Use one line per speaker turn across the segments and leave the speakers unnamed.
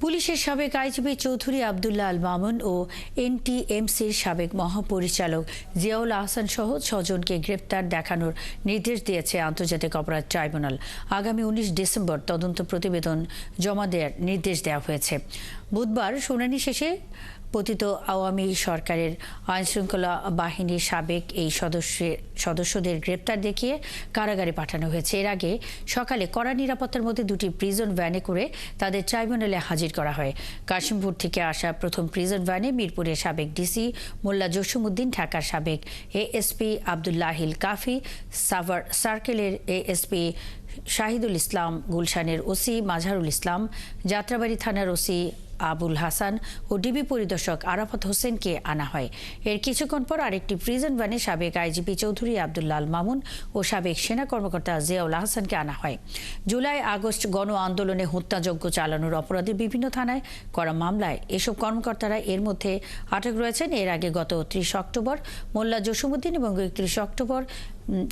পুলিশের সাবেক আইজিপি চৌধুরী আবদুল্লাহ আল মামুন ও এনটিএমসির সাবেক মহাপরিচালক জিয়াউল আহসান সহ ৬ জনকে গ্রেপ্তার দেখানোর নির্দেশ দিয়েছে আন্তর্জাতিক অপরাধ ট্রাইব্যুনাল। আগামী ১৯ ডিসেম্বর তদন্ত প্রতিবেদন জমা দেওয়ার নির্দেশ দেওয়া হয়েছে। বুধবার শুনানি শেষে পতিত আওয়ামী সরকারের আইনশৃঙ্খলা বাহিনীর সাবেক এই সদস্যদের গ্রেপ্তার দেখিয়ে কারাগারে পাঠানো হয়েছে। এর আগে সকালে কড়া নিরাপত্তার মধ্যে দুটি প্রিজন ভ্যানে করে তাদের ট্রাইব্যুনালে হাজির করা হয়। কাশিমপুর থেকে আসা প্রথম প্রিজন ভ্যানে মিরপুরের সাবেক ডিসি মোল্লা জসিমউদ্দিন, ঢাকার সাবেক এএসপি আবদুল্লাহিল কাফি, সাভার সার্কেলের এএসপি শাহিদুল ইসলাম, গুলশানের ওসি মাজহারুল ইসলাম, যাত্রাবাড়ি থানার ওসি আবুল হাসান ও ডিবি পরিদর্শক আরাফাত হোসেনকে আনা হয়। এর কিছুক্ষণ পর আরেকটি প্রিজন ভ্যানে সাবেক আইজিপি চৌধুরী আবদুল্লাহ আল মামুন ও সাবেক সেনা কর্মকর্তা জিয়াউল আহসানকে আনা হয়। জুলাই আগস্ট গণ আন্দোলনে হত্যাযজ্ঞ চালানোর অপরাধে বিভিন্ন থানায় করা মামলায় এসব কর্মকর্তারা এর মধ্যে আটক রয়েছেন। এর আগে গত ৩০ অক্টোবর মোল্লা জসিমউদ্দিন এবং ৩১ অক্টোবর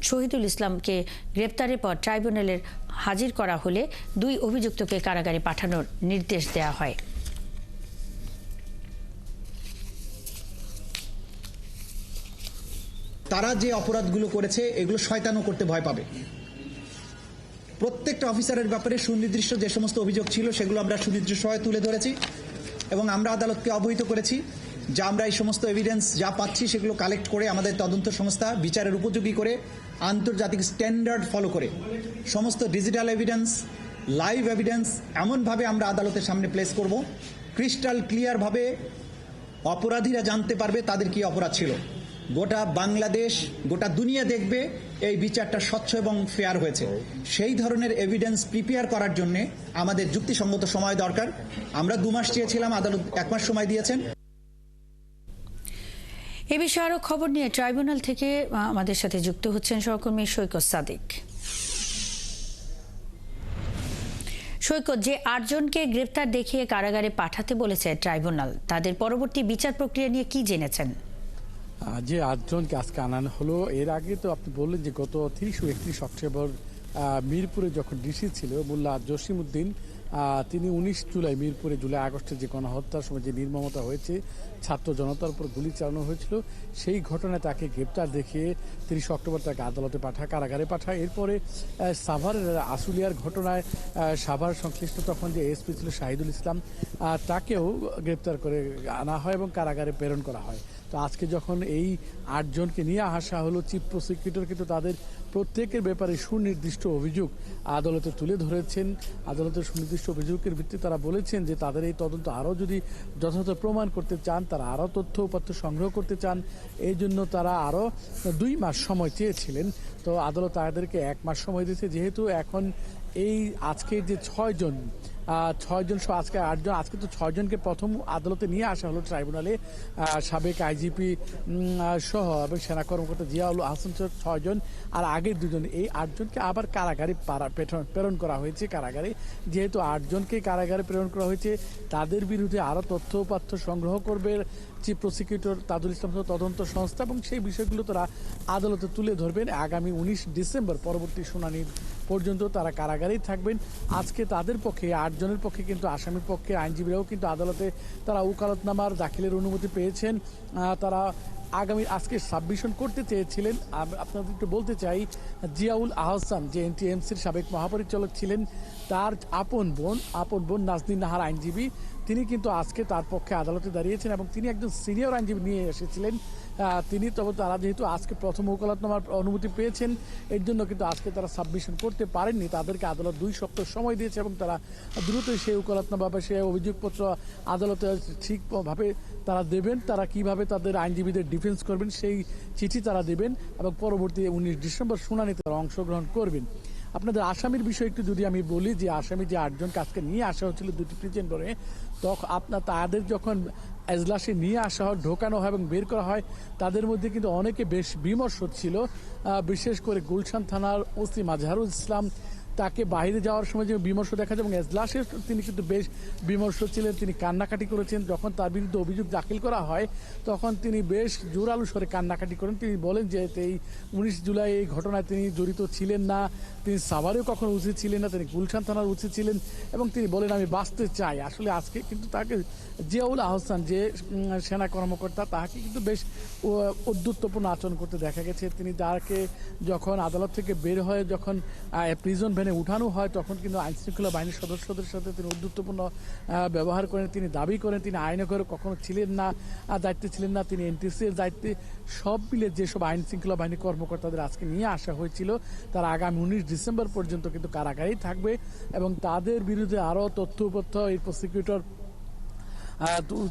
শহীদুল ইসলামকে গ্রেপ্তারের পর ট্রাইব্যুনালের হাজির করা হলে দুই অভিযুক্তকে কারাগারে পাঠানোর নির্দেশ দেওয়া হয়।
তারা যে অপরাধগুলো করেছে এগুলো শয়তানও করতে ভয় পাবে। প্রত্যেকটা অফিসারের ব্যাপারে সুনির্দিষ্ট যে সমস্ত অভিযোগ ছিল সেগুলো আমরা সুনির্দিষ্টভাবে তুলে ধরেছি এবং আমরা আদালতকে অবহিত করেছি যে আমরা এই সমস্ত এভিডেন্স যা পাচ্ছি সেগুলো কালেক্ট করে আমাদের তদন্ত সংস্থা বিচারের উপযোগী করে আন্তর্জাতিক স্ট্যান্ডার্ড ফলো করে সমস্ত ডিজিটাল এভিডেন্স, লাইভ এভিডেন্স এমনভাবে আমরা আদালতের সামনে প্লেস করব ক্রিস্টাল ক্লিয়ারভাবে অপরাধীরা জানতে পারবে তাদের কি অপরাধ ছিল। গোটা বাংলাদেশ, গোটা দুনিয়া দেখবে এই বিচারটা স্বচ্ছ এবং ফেয়ার হয়েছে। সেই ধরনের এভিডেন্স প্রিপেয়ার করার জন্য আমাদের যুক্তিসঙ্গত সময় দরকার। আমরা ২ মাস চেয়েছিলাম, আদালত ১ মাস সময় দিয়েছেন।
এ বিষয়ে আরো খবর নিয়ে ট্রাইব্যুনাল থেকে আমাদের সাথে যুক্ত হচ্ছেন সহকর্মী সৈকত সাদিক। সৈকত, যে ৮ জনকে গ্রেপ্তার দেখিয়ে কারাগারে পাঠাতে বলেছে ট্রাইব্যুনাল, তাদের পরবর্তী বিচার প্রক্রিয়া নিয়ে কি জেনেছেন?
যে ৮ জনকে আজকে আনানো হলো, এর আগে তো আপনি বললেন যে গত ৩০ ও ৩১ অক্টোবর মিরপুরে যখন ডিসি ছিল মোল্লা জসিমউদ্দিন, তিনি ১৯ জুলাই মিরপুরে জুলাই আগস্টে যে গণহত্যার সময় যে নির্মমতা হয়েছে, ছাত্র জনতার উপর গুলি চালানো হয়েছিল, সেই ঘটনায় তাকে গ্রেপ্তার দেখিয়ে ৩০ অক্টোবর তাকে আদালতে কারাগারে পাঠায়। এরপরে সাভারের আশুলিয়ার ঘটনায় সাভার সংশ্লিষ্ট তখন যে এসপি ছিল শাহিদুল ইসলাম, তাকেও গ্রেপ্তার করে আনা হয় এবং কারাগারে প্রেরণ করা হয়। তো আজকে যখন এই ৮ জনকে নিয়ে আসা হলো, চিফ প্রসিকিউটর কিন্তু তাদের প্রত্যেকের ব্যাপারে সুনির্দিষ্ট অভিযোগ আদালতে তুলে ধরেছেন। আদালতের সুনির্দিষ্ট অভিযোগের ভিত্তিতে তারা বলেছেন যে তাদের এই তদন্ত আরও যদি যথাযথ প্রমাণ করতে চান, তারা আরও তথ্য উপাত্ত সংগ্রহ করতে চান, এই জন্য তারা আরও ২ মাস সময় চেয়েছিলেন। তো আদালত তাদেরকে ১ মাস সময় দিয়েছে। যেহেতু এখন এই আজকে যে ৬ জন সহ আজকে ৮ জন, আজকে তো ৬ জনকে প্রথম আদালতে নিয়ে আসা হলো ট্রাইব্যুনালে, সাবেক আইজিপি সহ এবং সেনা কর্মকর্তা জিয়াউল আহসান ৬ জন, আর আগের ২ জন, এই ৮ জনকে আবার কারাগারে প্রেরণ করা হয়েছে। কারাগারে যেহেতু ৮ জনকে কারাগারে প্রেরণ করা হয়েছে, তাদের বিরুদ্ধে আরও তথ্য উপাত্ত সংগ্রহ করবে চিফ প্রসিকিউটর তাজুল ইসলাম তদন্ত সংস্থা এবং সেই বিষয়গুলো তারা আদালতে তুলে ধরবেন। আগামী ১৯ ডিসেম্বর পরবর্তী শুনানির পর্যন্ত তারা কারাগারেই থাকবেন। আজকে তাদের পক্ষে ৮ জনের পক্ষে কিন্তু আসামির পক্ষে আইনজীবীরাও কিন্তু আদালতে তারা ওকালতনামার দাখিলের অনুমতি পেয়েছেন। তারা আজকে সাবমিশন করতে চেয়েছিলেন। আপনাদের একটু বলতে চাই, জিয়াউল আহসান যে এনটিএমসির সাবেক মহাপরিচালক ছিলেন, তার আপন বোন নাজনীন নাহার আইনজীবী, তিনি কিন্তু আজকে তার পক্ষে আদালতে দাঁড়িয়েছেন এবং তিনি একজন সিনিয়র আইনজীবী নিয়ে এসেছিলেন। তবে তারা যেহেতু আজকে প্রথম ওকালতনামার অনুমতি পেয়েছেন, এর জন্য কিন্তু আজকে তারা সাবমিশন করতে পারেননি। তাদেরকে আদালত ২ সপ্তাহ সময় দিয়েছে এবং তারা দ্রুতই সেই ওকালতনামা বা সেই অভিযোগপত্র আদালতে ঠিকভাবে তারা দেবেন। তারা কিভাবে তাদের আইনজীবীদের ডিফেন্স করবেন সেই চিঠি তারা দেবেন এবং পরবর্তী ১৯ ডিসেম্বর শুনানিতে তারা অংশগ্রহণ করবেন। আপনাদের আসামির বিষয় একটু যদি আমি বলি, যে আসামি যে ৮ জনকে আজকে নিয়ে আসা হচ্ছিল ২টি প্রিজন করে, তখন তাদের যখন এজলাসে নিয়ে আসা হয়, ঢোকানো হয় এবং বের করা হয়, তাদের মধ্যে কিন্তু অনেকে বেশ বিমর্ষ ছিল। বিশেষ করে গুলশান থানার ওসি মাজহারুল ইসলাম, তাকে বাইরে যাওয়ার সময় যে বিমর্ষ দেখা যায় এবং এজলাসে তিনি কিন্তু বেশ বিমর্ষ ছিলেন, তিনি কান্নাকাটি করেছেন। যখন তার বিরুদ্ধে অভিযোগ দাখিল করা হয় তখন তিনি বেশ জোরালো স্বরে কান্নাকাটি করেন। তিনি বলেন যে এই 19 জুলাই এই ঘটনায় তিনি জড়িত ছিলেন না, তিনি সাভারেও কখনো উচিত ছিলেন না, তিনি গুলশান থানার উচিত ছিলেন এবং তিনি বলেন আমি বাঁচতে চাই। আসলে আজকে কিন্তু তাকে জিয়াউল আহসান যে সেনা কর্মকর্তা তাকে কিন্তু বেশ উদ্ধত্তপূর্ণ আচরণ করতে দেখা গেছে। তিনি তাকে যখন আদালত থেকে বের হয়ে যখন প্রিজন ভ্যানে উঠানো হয় তখন কিন্তু আইনশৃঙ্খলা বাহিনীর সদস্যদের সাথে তিনি উদ্ধত্তপূর্ণ ব্যবহার করেন। তিনি দাবি করেন তিনি আইনঘরে কখনো ছিলেন না, দায়িত্বে ছিলেন না, তিনি এনটিসি এর দায়িত্বে। সব মিলে যেসব আইন শৃঙ্খলা বাহিনী কর্মকর্তাদের আজকে নিয়ে আসা হয়েছিল তারা আগামী 19 ডিসেম্বর পর্যন্ত কিন্তু কারাগারেই থাকবে এবং তাদের বিরুদ্ধে আরও তথ্যপত্র এই প্রসিকিউটর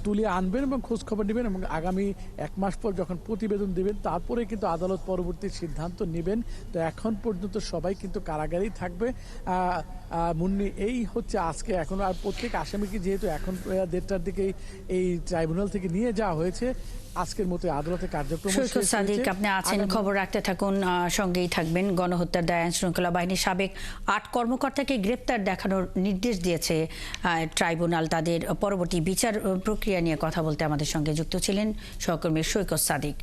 তুলে আনবেন এবং খোঁজ খবর নেবেন এবং আগামী 1 মাস পর যখন প্রতিবেদন দেবেন তারপরে কিন্তু আদালত পরবর্তী সিদ্ধান্ত নেবেন। তো এখন পর্যন্ত সবাই কিন্তু কারাগারেই থাকবে। মুন্নি, এই হচ্ছে আজকে। এখন আর প্রত্যেক আসামিকে যেহেতু এখন 1:30টার দিকে এই ট্রাইব্যুনাল থেকে নিয়ে যাওয়া হয়েছে, আজকের মতো আদালতে কার্যক্রম শেষ হয়েছে।
সাদিক, আপনি আছেন, খবর রাখতে থাকুন, সঙ্গেই থাকবেন। গণহত্যার দায়ে আইন শৃঙ্খলা বাহিনীর সাবেক 8 কর্মকর্তাকে গ্রেপ্তার দেখানোর নির্দেশ দিয়েছে ট্রাইব্যুনাল। তাদের পরবর্তী বিচার প্রক্রিয়া নিয়ে কথা বলতে আমাদের সঙ্গে যুক্ত ছিলেন সহকর্মী সৈকত সাদিক।